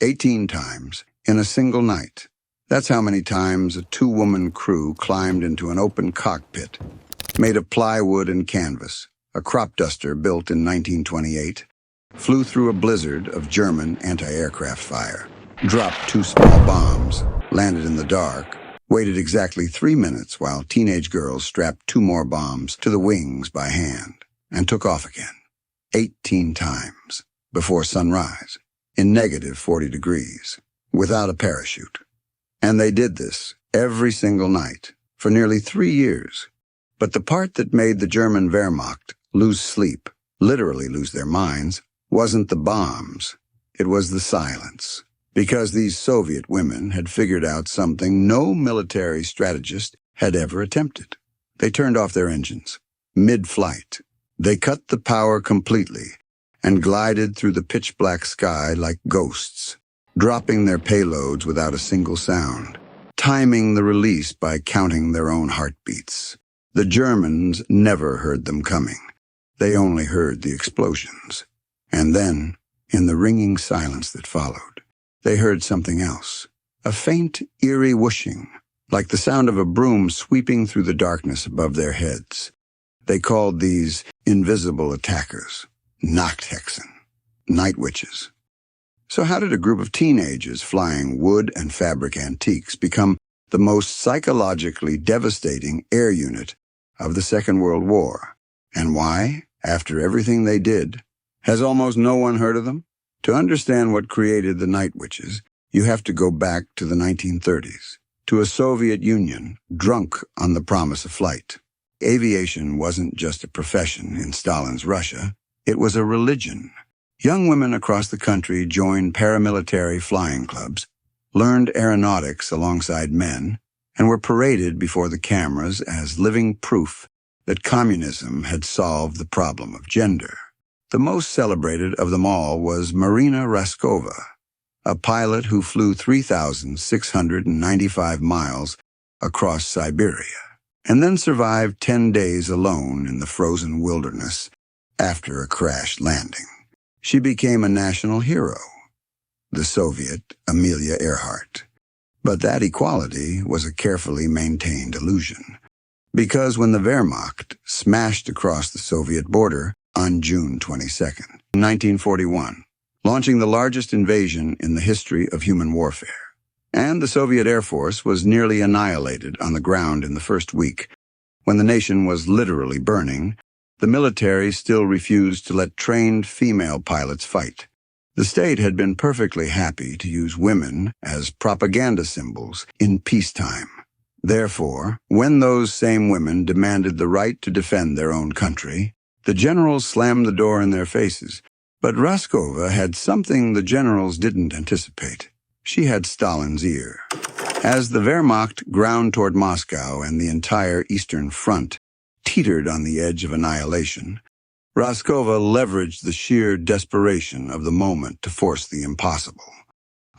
18 times in a single night. That's how many times a two-woman crew climbed into an open cockpit, made of plywood and canvas, a crop duster built in 1928, flew through a blizzard of German anti-aircraft fire, dropped 2 small bombs, landed in the dark, waited exactly 3 minutes while teenage girls strapped 2 more bombs to the wings by hand, and took off again. 18 times, before sunrise, in negative 40 degrees, without a parachute. And they did this every single night, for nearly 3 years. But the part that made the German Wehrmacht lose sleep, literally lose their minds, wasn't the bombs. It was the silence. Because these Soviet women had figured out something no military strategist had ever attempted. They turned off their engines, mid-flight. They cut the power completely and glided through the pitch-black sky like ghosts, dropping their payloads without a single sound, timing the release by counting their own heartbeats. The Germans never heard them coming. They only heard the explosions. And then, in the ringing silence that followed, they heard something else, a faint, eerie whooshing, like the sound of a broom sweeping through the darkness above their heads. They called these invisible attackers Nachthexen, night witches. So how did a group of teenagers flying wood and fabric antiques become the most psychologically devastating air unit of the Second World War? And why, after everything they did, has almost no one heard of them? To understand what created the night witches, you have to go back to the 1930s, to a Soviet Union drunk on the promise of flight. Aviation wasn't just a profession in Stalin's Russia, it was a religion. Young women across the country joined paramilitary flying clubs, learned aeronautics alongside men, and were paraded before the cameras as living proof that communism had solved the problem of gender. The most celebrated of them all was Marina Raskova, a pilot who flew 3,695 miles across Siberia, and then survived 10 days alone in the frozen wilderness after a crash landing. She became a national hero, the Soviet Amelia Earhart. But that equality was a carefully maintained illusion, because when the Wehrmacht smashed across the Soviet border on June 22, 1941, launching the largest invasion in the history of human warfare, and the Soviet Air Force was nearly annihilated on the ground in the first week, when the nation was literally burning, the military still refused to let trained female pilots fight. The state had been perfectly happy to use women as propaganda symbols in peacetime. Therefore, when those same women demanded the right to defend their own country, the generals slammed the door in their faces. But Raskova had something the generals didn't anticipate. She had Stalin's ear. As the Wehrmacht ground toward Moscow and the entire Eastern Front teetered on the edge of annihilation, Raskova leveraged the sheer desperation of the moment to force the impossible.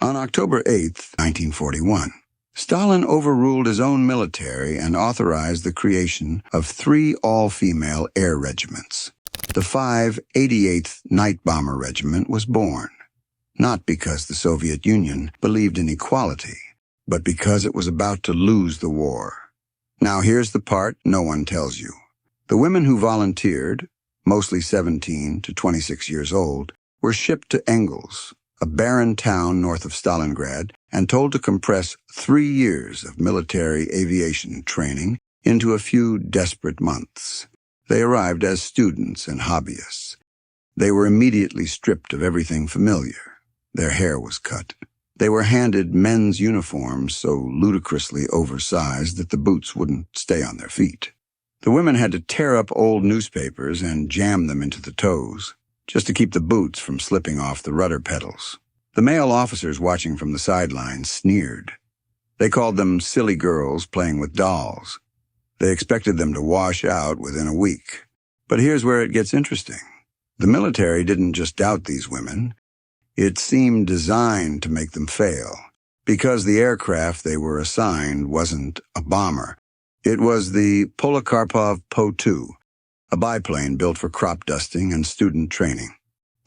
On October 8, 1941, Stalin overruled his own military and authorized the creation of 3 all-female air regiments. The 588th Night Bomber Regiment was born, not because the Soviet Union believed in equality, but because it was about to lose the war. Now here's the part no one tells you. The women who volunteered, mostly 17 to 26 years old, were shipped to Engels, a barren town north of Stalingrad, and told to compress 3 years of military aviation training into a few desperate months. They arrived as students and hobbyists. They were immediately stripped of everything familiar. Their hair was cut. They were handed men's uniforms so ludicrously oversized that the boots wouldn't stay on their feet. The women had to tear up old newspapers and jam them into the toes, just to keep the boots from slipping off the rudder pedals. The male officers watching from the sidelines sneered. They called them silly girls playing with dolls. They expected them to wash out within a week. But here's where it gets interesting. The military didn't just doubt these women. It seemed designed to make them fail, because the aircraft they were assigned wasn't a bomber. It was the Polikarpov Po-2, a biplane built for crop dusting and student training.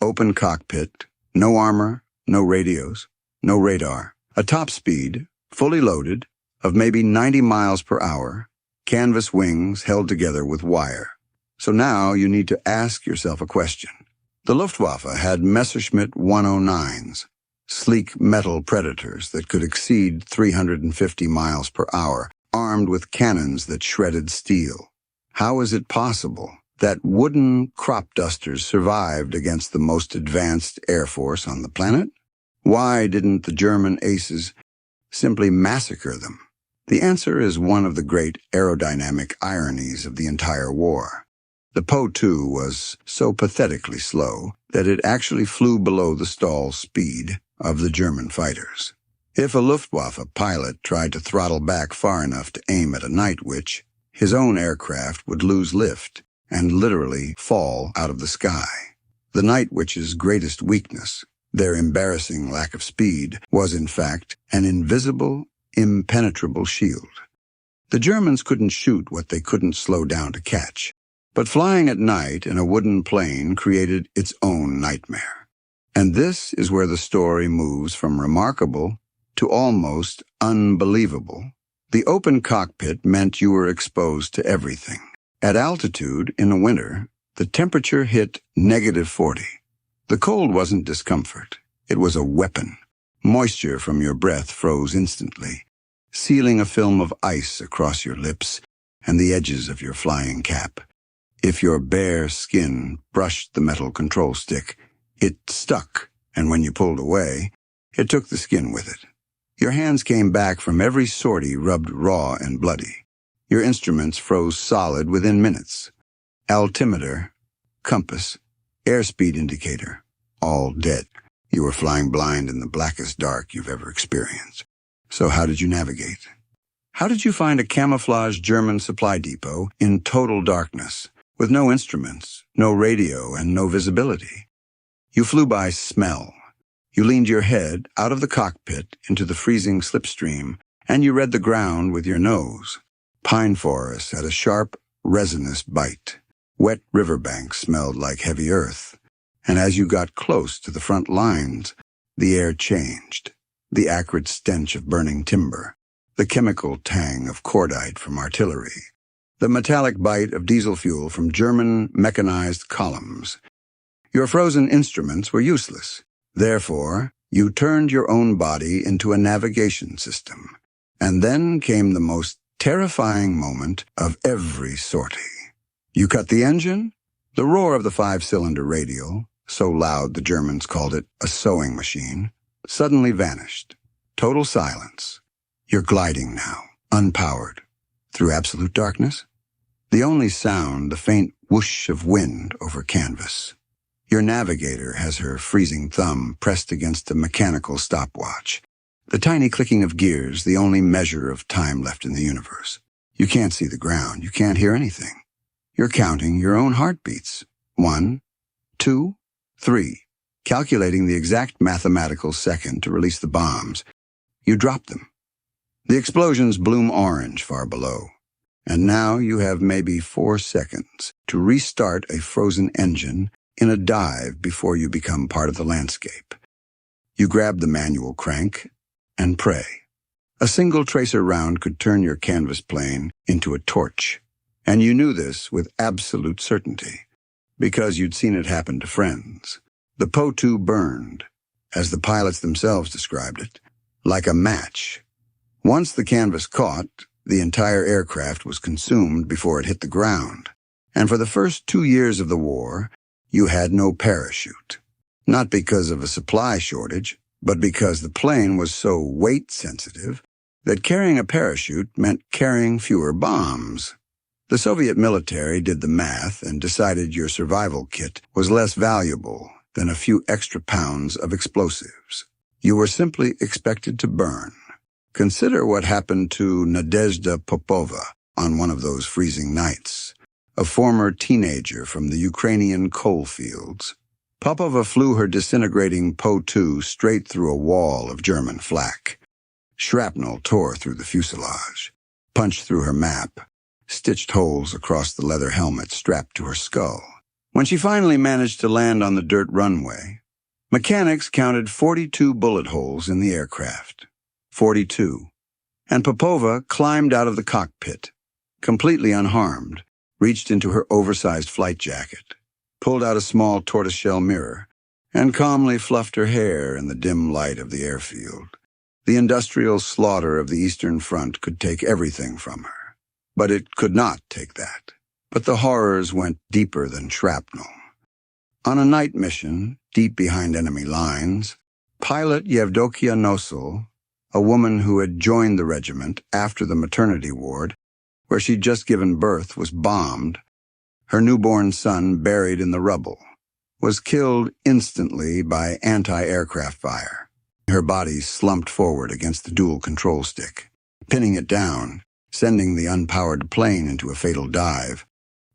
Open cockpit, no armor, no radios, no radar, a top speed, fully loaded, of maybe 90 miles per hour, canvas wings held together with wire. So now you need to ask yourself a question. The Luftwaffe had Messerschmitt 109s, sleek metal predators that could exceed 350 miles per hour, armed with cannons that shredded steel. How is it possible that wooden crop dusters survived against the most advanced air force on the planet? Why didn't the German aces simply massacre them? The answer is one of the great aerodynamic ironies of the entire war. The Po-2 was so pathetically slow that it actually flew below the stall speed of the German fighters. If a Luftwaffe pilot tried to throttle back far enough to aim at a night witch, his own aircraft would lose lift and literally fall out of the sky. The night witch's greatest weakness, their embarrassing lack of speed, was in fact an invisible, impenetrable shield. The Germans couldn't shoot what they couldn't slow down to catch, but flying at night in a wooden plane created its own nightmare. And this is where the story moves from remarkable to almost unbelievable. The open cockpit meant you were exposed to everything. At altitude, in the winter, the temperature hit -40. The cold wasn't discomfort. It was a weapon. Moisture from your breath froze instantly, sealing a film of ice across your lips and the edges of your flying cap. If your bare skin brushed the metal control stick, it stuck, and when you pulled away, it took the skin with it. Your hands came back from every sortie rubbed raw and bloody. Your instruments froze solid within minutes. Altimeter, compass, airspeed indicator, all dead. You were flying blind in the blackest dark you've ever experienced. So how did you navigate? How did you find a camouflaged German supply depot in total darkness, with no instruments, no radio, and no visibility? You flew by smell. You leaned your head out of the cockpit into the freezing slipstream, and you read the ground with your nose. Pine forests had a sharp, resinous bite. Wet riverbanks smelled like heavy earth. And as you got close to the front lines, the air changed. The acrid stench of burning timber, the chemical tang of cordite from artillery, the metallic bite of diesel fuel from German mechanized columns. Your frozen instruments were useless. Therefore, you turned your own body into a navigation system. And then came the most terrifying moment of every sortie. You cut the engine. The roar of the 5-cylinder radial, so loud the Germans called it a sewing machine, suddenly vanished. Total silence. You're gliding now, unpowered, through absolute darkness. The only sound, the faint whoosh of wind over canvas. Your navigator has her freezing thumb pressed against a mechanical stopwatch. The tiny clicking of gears, the only measure of time left in the universe. You can't see the ground. You can't hear anything. You're counting your own heartbeats. 1, 2, 3. Calculating the exact mathematical second to release the bombs. You drop them. The explosions bloom orange far below. And now you have maybe 4 seconds to restart a frozen engine in a dive before you become part of the landscape. You grab the manual crank and pray. A single tracer round could turn your canvas plane into a torch. And you knew this with absolute certainty, because you'd seen it happen to friends. The Po-2 burned, as the pilots themselves described it, like a match. Once the canvas caught, the entire aircraft was consumed before it hit the ground. And for the first 2 years of the war, you had no parachute. Not because of a supply shortage, but because the plane was so weight-sensitive that carrying a parachute meant carrying fewer bombs. The Soviet military did the math and decided your survival kit was less valuable than a few extra pounds of explosives. You were simply expected to burn. Consider what happened to Nadezhda Popova on one of those freezing nights, a former teenager from the Ukrainian coal fields. Popova flew her disintegrating Po-2 straight through a wall of German flak. Shrapnel tore through the fuselage, punched through her map, stitched holes across the leather helmet strapped to her skull. When she finally managed to land on the dirt runway, Mechanics counted 42 bullet holes in the aircraft. 42. And Popova climbed out of the cockpit, completely unharmed, reached into her oversized flight jacket, pulled out a small tortoiseshell mirror, and calmly fluffed her hair in the dim light of the airfield. The industrial slaughter of the Eastern Front could take everything from her, but it could not take that. But the horrors went deeper than shrapnel. On a night mission, deep behind enemy lines, pilot Yevdokiya Nosal, a woman who had joined the regiment after the maternity ward, where she'd just given birth, was bombed, her newborn son buried in the rubble, was killed instantly by anti-aircraft fire. Her body slumped forward against the dual control stick, pinning it down, sending the unpowered plane into a fatal dive.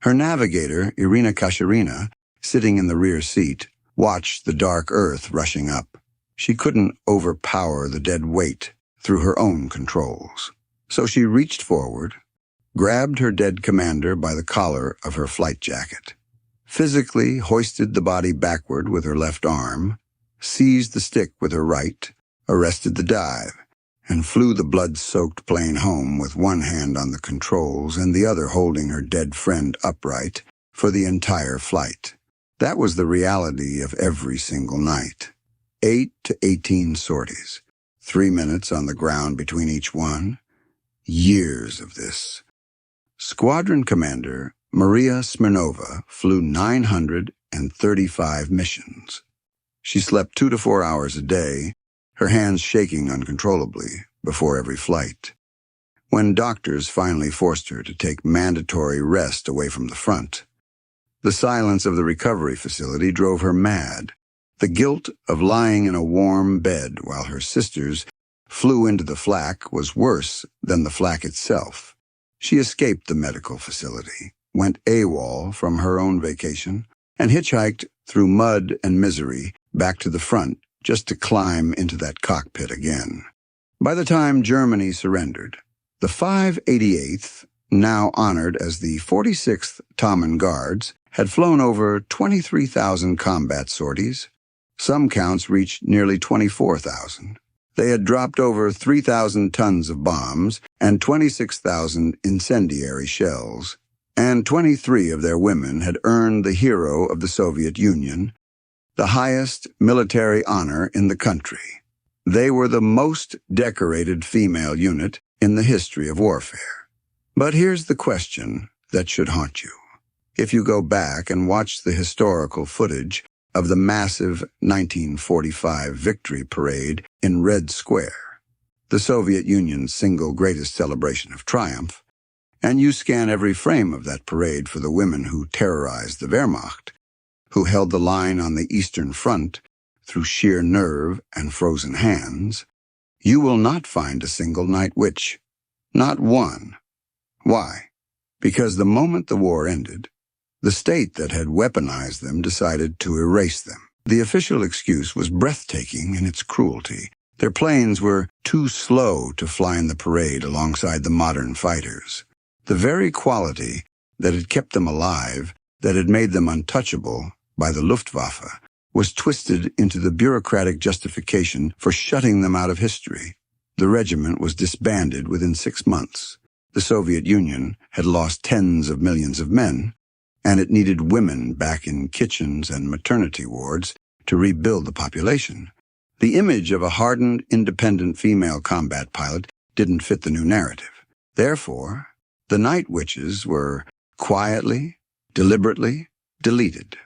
Her navigator, Irina Kashirina, sitting in the rear seat, watched the dark earth rushing up. She couldn't overpower the dead weight through her own controls. So she reached forward, grabbed her dead commander by the collar of her flight jacket, physically hoisted the body backward with her left arm, seized the stick with her right, arrested the dive, and flew the blood-soaked plane home with one hand on the controls and the other holding her dead friend upright for the entire flight. That was the reality of every single night. 8 to 18 sorties, 3 minutes on the ground between each one. Years of this. Squadron Commander Mariya Smirnova flew 935 missions. She slept 2 to 4 hours a day, her hands shaking uncontrollably before every flight. When doctors finally forced her to take mandatory rest away from the front, the silence of the recovery facility drove her mad. The guilt of lying in a warm bed while her sisters flew into the flak was worse than the flak itself. She escaped the medical facility, went AWOL from her own vacation, and hitchhiked through mud and misery back to the front just to climb into that cockpit again. By the time Germany surrendered, the 588th, now honored as the 46th Tommen Guards, had flown over 23,000 combat sorties. Some counts reached nearly 24,000. They had dropped over 3,000 tons of bombs and 26,000 incendiary shells, and 23 of their women had earned the Hero of the Soviet Union, the highest military honor in the country. They were the most decorated female unit in the history of warfare. But here's the question that should haunt you. If you go back and watch the historical footage of the massive 1945 victory parade in Red Square, the Soviet Union's single greatest celebration of triumph, and you scan every frame of that parade for the women who terrorized the Wehrmacht, who held the line on the Eastern Front through sheer nerve and frozen hands, you will not find a single night witch. Not one. Why? Because the moment the war ended, the state that had weaponized them decided to erase them. The official excuse was breathtaking in its cruelty. Their planes were too slow to fly in the parade alongside the modern fighters. The very quality that had kept them alive, that had made them untouchable by the Luftwaffe, was twisted into the bureaucratic justification for shutting them out of history. The regiment was disbanded within 6 months. The Soviet Union had lost tens of millions of men, and it needed women back in kitchens and maternity wards to rebuild the population. The image of a hardened, independent female combat pilot didn't fit the new narrative. Therefore, the night witches were quietly, deliberately deleted.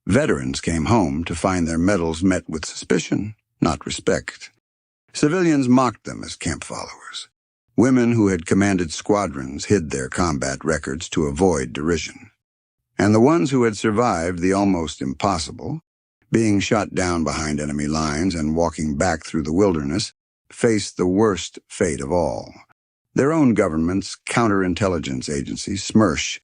Veterans came home to find their medals met with suspicion, not respect. Civilians mocked them as camp followers. Women who had commanded squadrons hid their combat records to avoid derision. And the ones who had survived the almost impossible, being shot down behind enemy lines and walking back through the wilderness, faced the worst fate of all. Their own government's counterintelligence agency, SMERSH,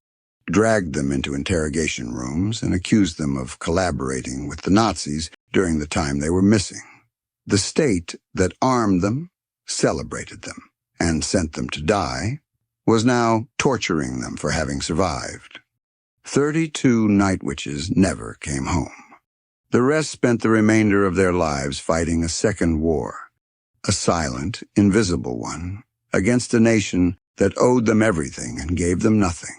dragged them into interrogation rooms and accused them of collaborating with the Nazis during the time they were missing. The state that armed them, celebrated them, and sent them to die, was now torturing them for having survived. 32 night witches never came home. The rest spent the remainder of their lives fighting a second war, a silent, invisible one, against a nation that owed them everything and gave them nothing.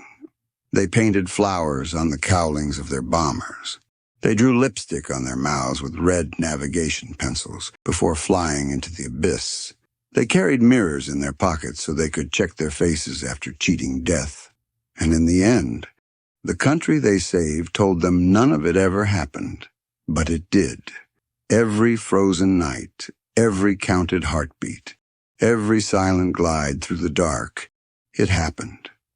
They painted flowers on the cowlings of their bombers. They drew lipstick on their mouths with red navigation pencils before flying into the abyss. They carried mirrors in their pockets so they could check their faces after cheating death. And in the end, the country they saved told them none of it ever happened. But it did. Every frozen night, every counted heartbeat, every silent glide through the dark, it happened.